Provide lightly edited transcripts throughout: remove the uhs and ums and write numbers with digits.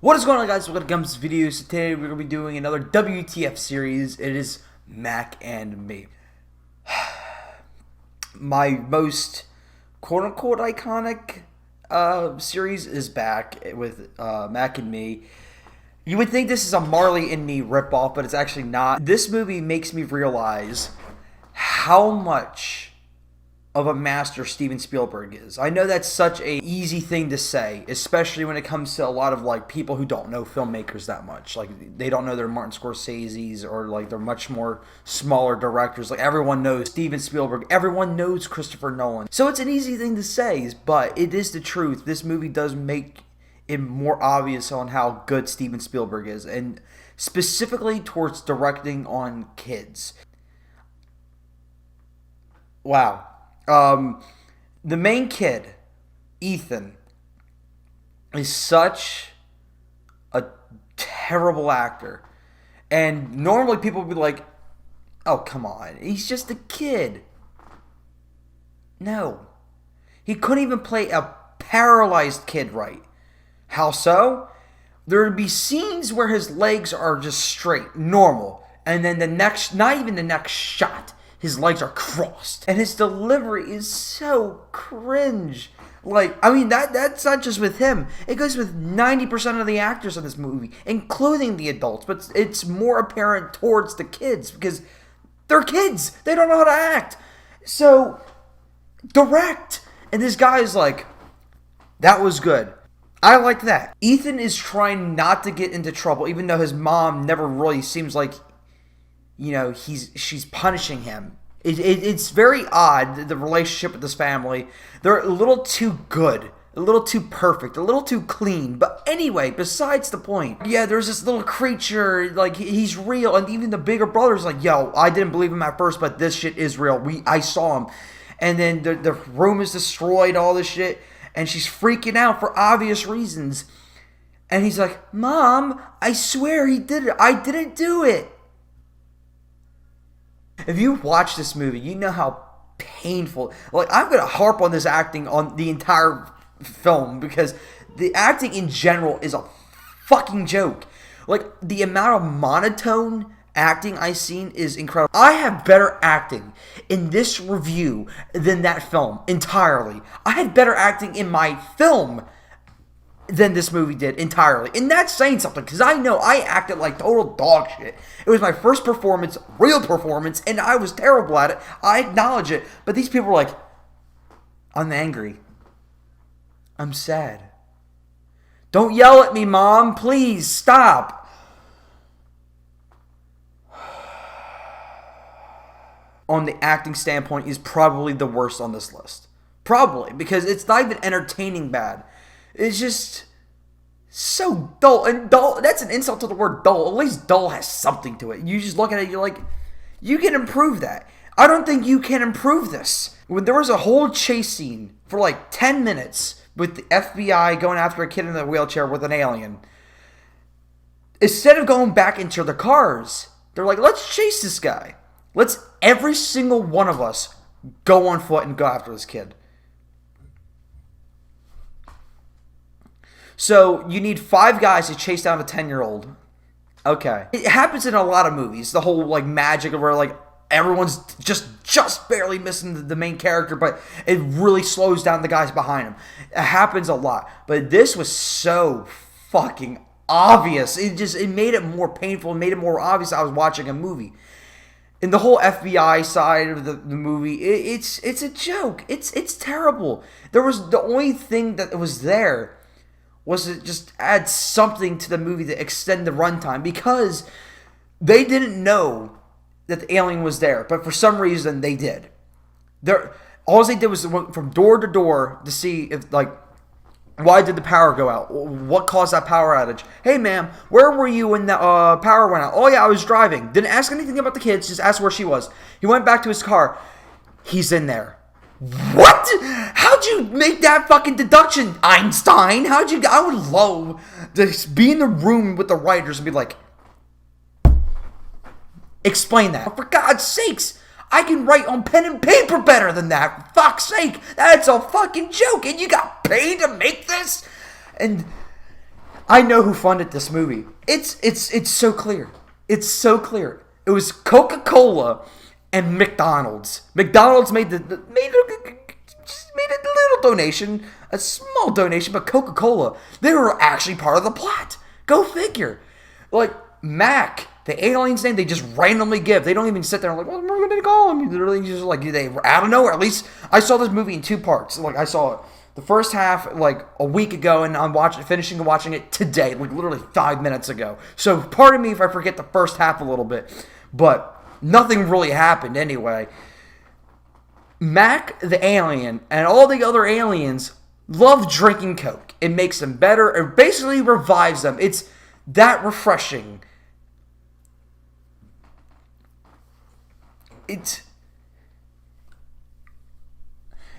What is going on, guys? Welcome to this video. So today we're going to be doing another WTF series. It is Mac and Me. My most quote-unquote iconic series is back with Mac and Me. You would think this is a Marley and Me ripoff, but it's actually not. This movie makes me realize how much of a master Steven Spielberg is. I know that's such a easy thing to say, especially when it comes to a lot of like people who don't know filmmakers that much. Like they don't know their Martin Scorsese's or like they're much more smaller directors. Like everyone knows Steven Spielberg, everyone knows Christopher Nolan. So it's an easy thing to say, but it is the truth. This movie does make it more obvious on how good Steven Spielberg is, and specifically towards directing on kids. Wow. The main kid, Ethan, is such a terrible actor. And normally people would be like, oh, come on, he's just a kid. No. He couldn't even play a paralyzed kid right. How so? There would be scenes where his legs are just straight, normal. And then the next, not even the next shot, his legs are crossed. And his delivery is so cringe. Like, I mean, that's not just with him. It goes with 90% of the actors in this movie, including the adults. But it's more apparent towards the kids because they're kids. They don't know how to act. So, direct. And this guy is like, that was good. I like that. Ethan is trying not to get into trouble, even though his mom never really seems like, you know, she's punishing him. It's very odd, the relationship with this family. They're a little too good, a little too perfect, a little too clean. But anyway, besides the point. Yeah, there's this little creature, like, he's real. And even the bigger brother's like, yo, I didn't believe him at first, but this shit is real. I saw him. And then the room is destroyed, all this shit. And she's freaking out for obvious reasons. And he's like, Mom, I swear he did it. I didn't do it. If you watch this movie, you know how painful. Like, I'm going to harp on this acting on the entire film because the acting in general is a fucking joke. Like, the amount of monotone acting I've seen is incredible. I have better acting in this review than that film entirely. I had better acting in my film than this movie did entirely. And that's saying something, because I know I acted like total dog shit. It was my first performance, real performance, and I was terrible at it. I acknowledge it. But these people were like, I'm angry. I'm sad. Don't yell at me, Mom. Please, stop. On the acting standpoint, is probably the worst on this list. Probably, because it's not even entertaining bad. It's just so dull. And dull, that's an insult to the word dull. At least dull has something to it. You just look at it, you're like, you can improve that. I don't think you can improve this. When there was a whole chase scene for like 10 minutes with the FBI going after a kid in a wheelchair with an alien, instead of going back into the cars, they're like, let's chase this guy. Let's, every single one of us, go on foot and go after this kid. So, you need 5 guys to chase down a 10-year-old. Okay. It happens in a lot of movies. The whole, like, magic of where, like, everyone's just barely missing the main character, but it really slows down the guys behind him. It happens a lot. But this was so fucking obvious. It made it more painful. It made it more obvious I was watching a movie. And the whole FBI side of the movie, it's a joke. It's terrible. There was, the only thing that was there was to just add something to the movie to extend the runtime, because they didn't know that the alien was there, but for some reason they did. All they did was went from door to door to see if, like, why did the power go out? What caused that power outage? Hey, ma'am, where were you when the power went out? Oh, yeah, I was driving. Didn't ask anything about the kids, just asked where she was. He went back to his car. He's in there. What? How'd you make that fucking deduction, Einstein? I would love to be in the room with the writers and be like, explain that. For God's sakes, I can write on pen and paper better than that. For fuck's sake, that's a fucking joke, and you got paid to make this? And I know who funded this movie. It's so clear. It's so clear. It was Coca-Cola and McDonald's. McDonald's made a little donation, a small donation, but Coca-Cola, they were actually part of the plot. Go figure. Like Mac, the alien's name, they just randomly give. They don't even sit there and like, well, we're going to call him. Literally just like, they were out of nowhere. At least I saw this movie in 2 parts. Like I saw it the first half like a week ago, and I'm finishing watching it today, like literally 5 minutes ago. So pardon me if I forget the first half a little bit, but nothing really happened anyway. Mac, the alien, and all the other aliens love drinking Coke. It makes them better. It basically revives them. It's that refreshing.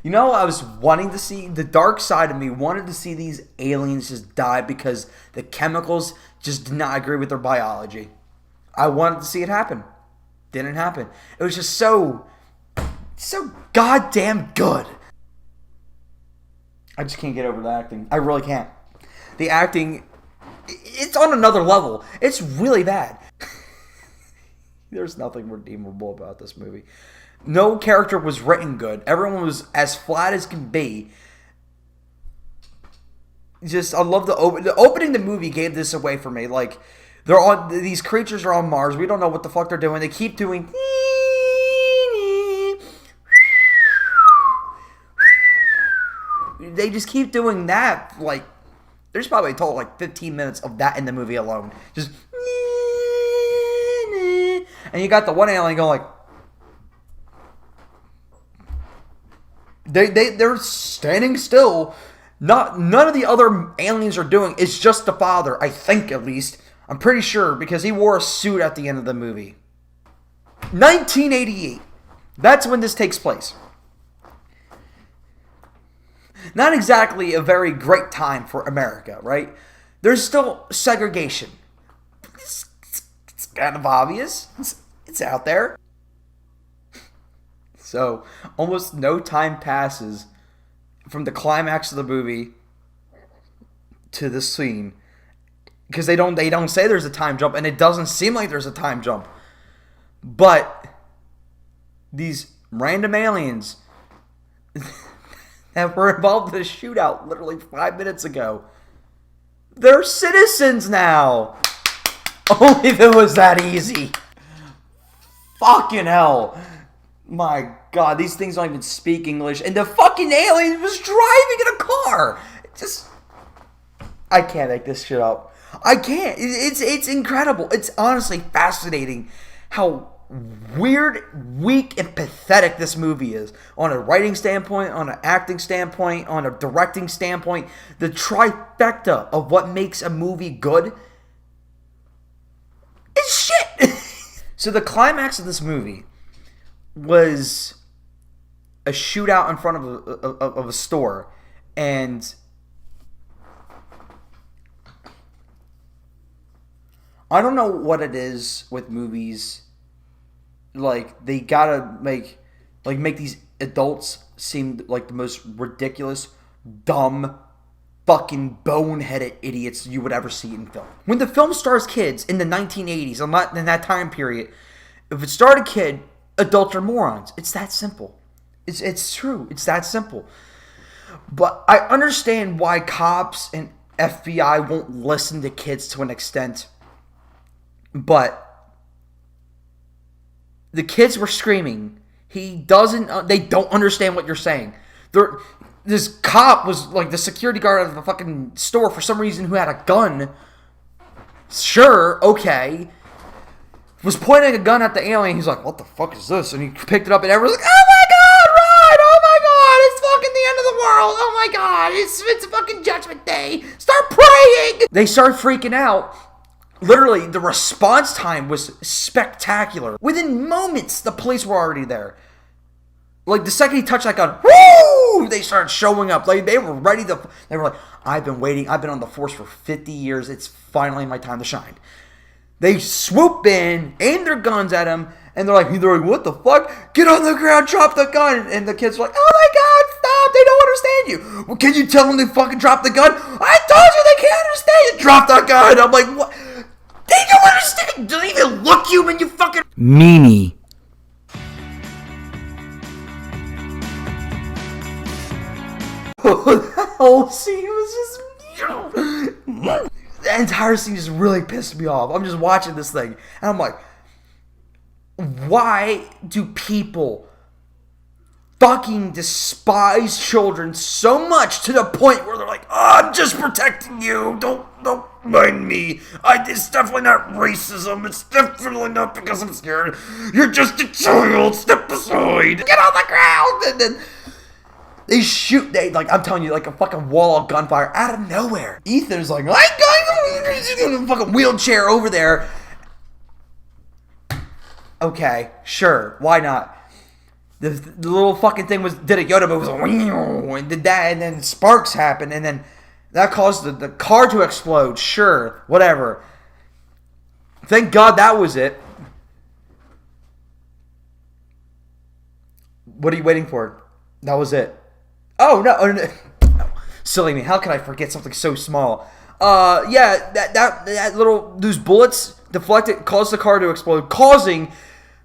You know, I was wanting to see, the dark side of me wanted to see these aliens just die because the chemicals just did not agree with their biology. I wanted to see it happen. Didn't happen. It was just so goddamn good. I just can't get over the acting. I really can't. The acting, it's on another level. It's really bad. There's nothing redeemable about this movie. No character was written good. Everyone was as flat as can be. Just, I love the opening. The movie gave this away for me. Like, these creatures are on Mars. We don't know what the fuck they're doing. They keep doing. They just keep doing that. Like, there's probably a total like 15 minutes of that in the movie alone. Just. And you got the one alien going like. They're standing still. None of the other aliens are doing. It's just the father, I think at least. I'm pretty sure because he wore a suit at the end of the movie. 1988. That's when this takes place. Not exactly a very great time for America, right? There's still segregation. It's kind of obvious. It's out there. So, almost no time passes from the climax of the movie to this scene. Because they don't say there's a time jump, and it doesn't seem like there's a time jump. But these random aliens that were involved in a shootout literally 5 minutes ago, they're citizens now. Only if it was that easy. Fucking hell. My God, these things don't even speak English, and the fucking alien was driving in a car. I can't make this shit up. I can't. It's incredible. It's honestly fascinating how weird, weak, and pathetic this movie is. On a writing standpoint, on an acting standpoint, on a directing standpoint, the trifecta of what makes a movie good is shit. So the climax of this movie was a shootout in front of a store, and I don't know what it is with movies. Like, they gotta make these adults seem like the most ridiculous, dumb, fucking boneheaded idiots you would ever see in film. When the film stars kids in the 1980s, in that time period, if it starred a kid, adults are morons. It's that simple. It's true. It's that simple. But I understand why cops and FBI won't listen to kids to an extent. But the kids were screaming. They don't understand what you're saying. This cop was like the security guard of the fucking store for some reason who had a gun. Sure, okay. Was pointing a gun at the alien. He's like, what the fuck is this? And he picked it up, and everyone's like, oh my God, right! Oh my God, it's fucking the end of the world! Oh my God, it's fucking Judgment Day! Start praying! They start freaking out. Literally, the response time was spectacular. Within moments, the police were already there. Like, the second he touched that gun, woo! They started showing up. Like, they were ready to... They were like, I've been waiting. I've been on the force for 50 years. It's finally my time to shine. They swoop in, aim their guns at him, and they're like, what the fuck? Get on the ground, drop the gun. And the kids are like, oh my God, stop. They don't understand you. Well, can you tell them to fucking drop the gun? I told you they can't understand. You drop that gun. I'm like, what? They don't understand. Do they even look human, you fucking meanie. The whole scene was just... The entire scene just really pissed me off. I'm just watching this thing, and I'm like, why do people fucking despise children so much to the point where they're like, oh, I'm just protecting you. Don't mind me. It's definitely not racism. It's definitely not because I'm scared. You're just a child. Step aside. Get on the ground. And then they shoot. I'm telling you, like a fucking wall of gunfire out of nowhere. Ethan's like, I'm going in a fucking wheelchair over there. Okay, sure. Why not? The little fucking thing did a Yoda move, and did that, and then sparks happened, and then that caused the car to explode. Sure, whatever. Thank God that was it. What are you waiting for? That was it. Oh no. Silly me. How could I forget something so small? Yeah, that little, those bullets deflected, caused the car to explode, causing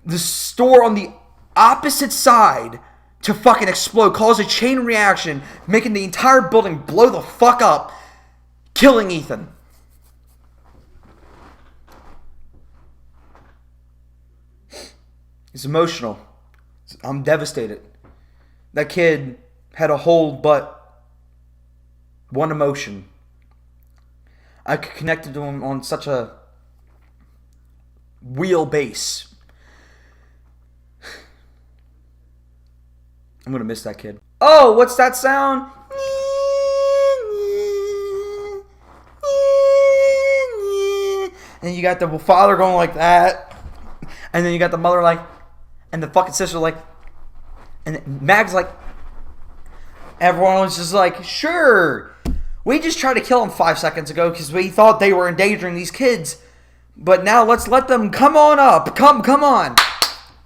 the store on the opposite side to fucking explode, cause a chain reaction, making the entire building blow the fuck up, killing Ethan. It's emotional. I'm devastated. That kid had a whole but one emotion. I connected to him on such a wheelbase. I'm going to miss that kid. Oh, what's that sound? And you got the father going like that. And then you got the mother like, and the fucking sister like, and Mag's like, everyone was just like, sure. We just tried to kill him 5 seconds ago because we thought they were endangering these kids. But now let's let them come on up. Come on.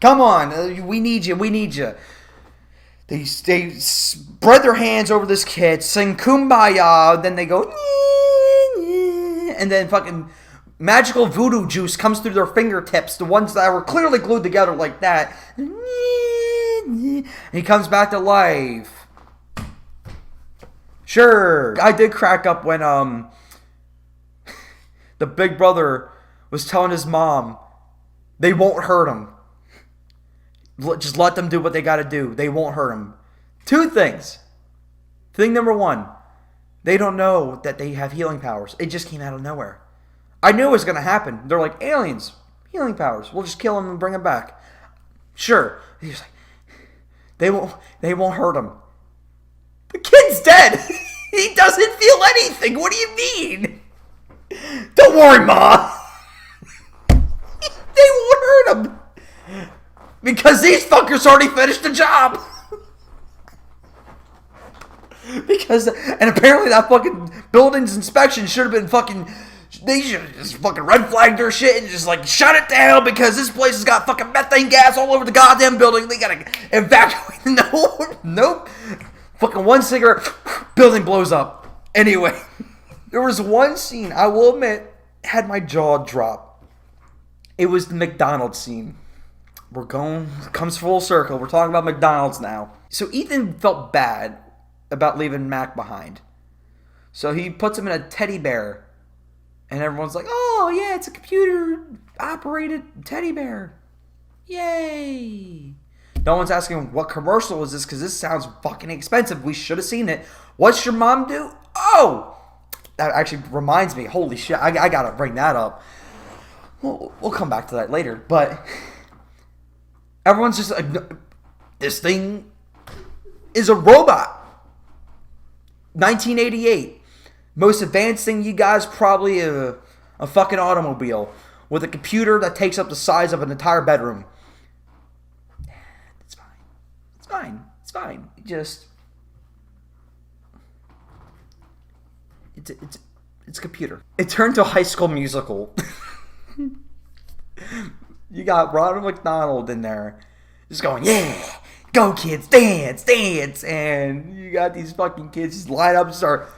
Come on. We need you. We need you. They spread their hands over this kid, sing Kumbaya, then they go, and then fucking magical voodoo juice comes through their fingertips, the ones that were clearly glued together like that. And he comes back to life. Sure. I did crack up when the big brother was telling his mom they won't hurt him. Just let them do what they got to do. They won't hurt him. 2 things. Thing number 1, they don't know that they have healing powers. It just came out of nowhere. I knew it was going to happen. They're like, aliens, healing powers. We'll just kill them and bring them back. Sure. He's like, they won't hurt him. The kid's dead. He doesn't feel anything. What do you mean? Don't worry, Ma. They won't hurt him. Because these fuckers already finished the job. And apparently that fucking building's inspection should have been fucking, they should have just fucking red flagged their shit and just like shut it down because this place has got fucking methane gas all over the goddamn building. They gotta evacuate. Nope. Fucking 1 cigarette, building blows up. Anyway, there was one scene, I will admit, had my jaw drop. It was the McDonald's scene. Comes full circle. We're talking about McDonald's now. So Ethan felt bad about leaving Mac behind. So he puts him in a teddy bear. And everyone's like, oh yeah, it's a computer-operated teddy bear. Yay. No one's asking what commercial is this because this sounds fucking expensive. We should have seen it. What's your mom do? Oh! That actually reminds me. Holy shit, I gotta bring that up. We'll come back to that later. But everyone's just like, this thing is a robot. 1988. Most advanced thing you guys, probably a fucking automobile with a computer that takes up the size of an entire bedroom. It's fine. It's fine. It's fine. It's a computer. It turned to a High School Musical. You got Ronald McDonald in there just going, yeah, go kids, dance, dance. And you got these fucking kids just line up and start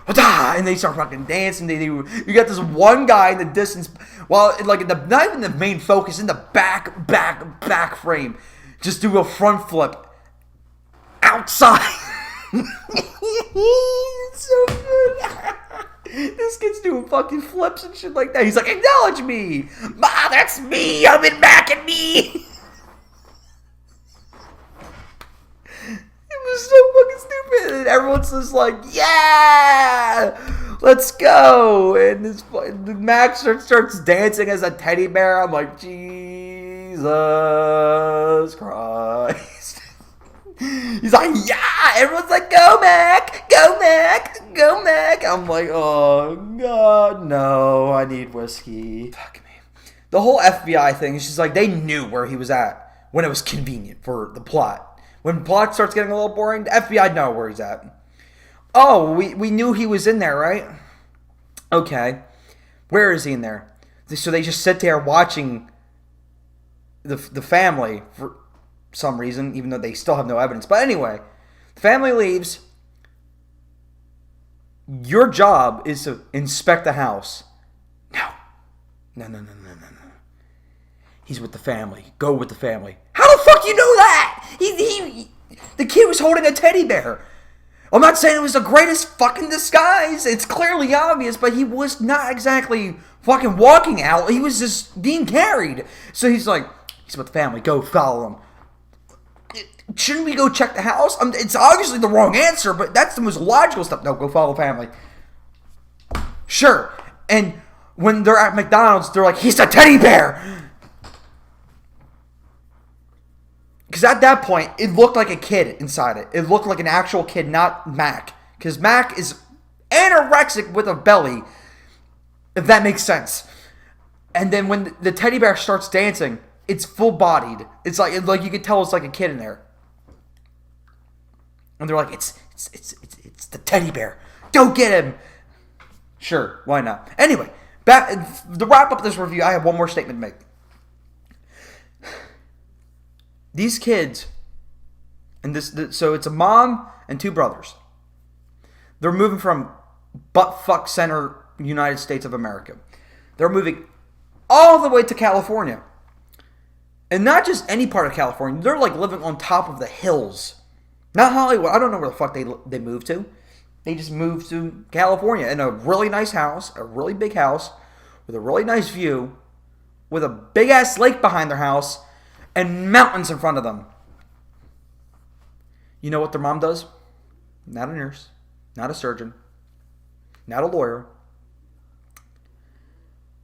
And they start fucking dancing. You got this one guy in the distance, while like in the not even the main focus, in the back frame, just do a front flip outside. It's so good. This kid's doing fucking flips and shit like that. He's like, acknowledge me, Ma. That's me. I'm in back at me. It was so fucking stupid, and everyone's just like, "Yeah, let's go!" And Max starts dancing as a teddy bear. I'm like, Jesus Christ! He's like, "Yeah!" Everyone's like, "Go Mac, go Mac, go Mac!" I'm like, "Oh God, no! I need whiskey." Fuck me. The whole FBI thing is just like they knew where he was at when it was convenient for the plot. When the plot starts getting a little boring, the FBI know where he's at. Oh, we knew he was in there, right? Okay. Where is he in there? So they just sit there watching the family for some reason, even though they still have no evidence. But anyway, the family leaves. Your job is to inspect the house. No. He's with the family. Go with the family. How the fuck you know that? The kid was holding a teddy bear. I'm not saying it was the greatest fucking disguise. It's clearly obvious, but he was not exactly fucking walking out. He was just being carried. So he's like, he's with the family. Go follow him. Shouldn't we go check the house? It's obviously the wrong answer, but that's the most logical step. No, go follow the family. Sure. And when they're at McDonald's, they're like, he's a teddy bear. Because at that point, it looked like a kid inside it. It looked like an actual kid, not Mac. Because Mac is anorexic with a belly, if that makes sense. And then when the teddy bear starts dancing, it's full-bodied. It's like you can tell it's like a kid in there. And they're like, it's the teddy bear. Don't get him. Sure, why not? Anyway, to wrap up this review, I have one more statement to make. These kids, and so it's a mom and two brothers. They're moving from butt-fuck center United States of America. They're moving all the way to California. And not just any part of California. They're like living on top of the hills. Not Hollywood. I don't know where the fuck they moved to. They just moved to California in a really nice house, a really big house, with a really nice view, with a big-ass lake behind their house, and mountains in front of them. You know what their mom does? Not a nurse, not a surgeon, not a lawyer.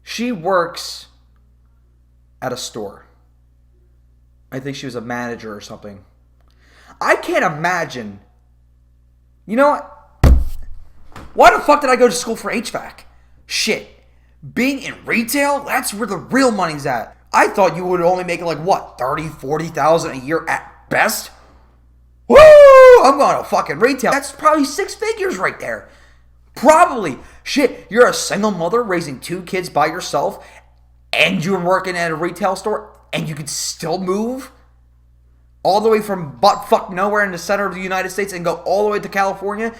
She works at a store. I think she was a manager or something. I can't imagine. You know what? Why the fuck did I go to school for HVAC? Shit. Being in retail, that's where the real money's at. I thought you would only make like, what, 30, 40,000 a year at best? Woo! I'm going to fucking retail. That's probably 6 figures right there. Probably. Shit, you're a single mother raising 2 kids by yourself, and you're working at a retail store, and you could still move all the way from butt-fuck nowhere in the center of the United States and go all the way to California?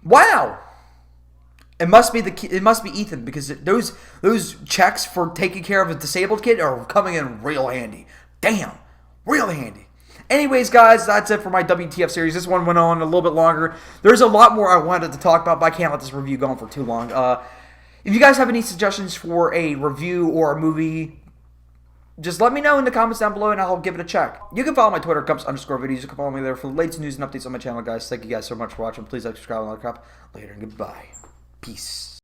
Wow. It must be Ethan, because those checks for taking care of a disabled kid are coming in real handy. Damn, real handy. Anyways, guys, that's it for my WTF series. This one went on a little bit longer. There's a lot more I wanted to talk about, but I can't let this review go on for too long. If you guys have any suggestions for a review or a movie, just let me know in the comments down below, and I'll give it a check. You can follow my Twitter, _videos. You can follow me there for the latest news and updates on my channel, guys. Thank you guys so much for watching. Please like, subscribe, and all that crap. Later, and goodbye. Peace.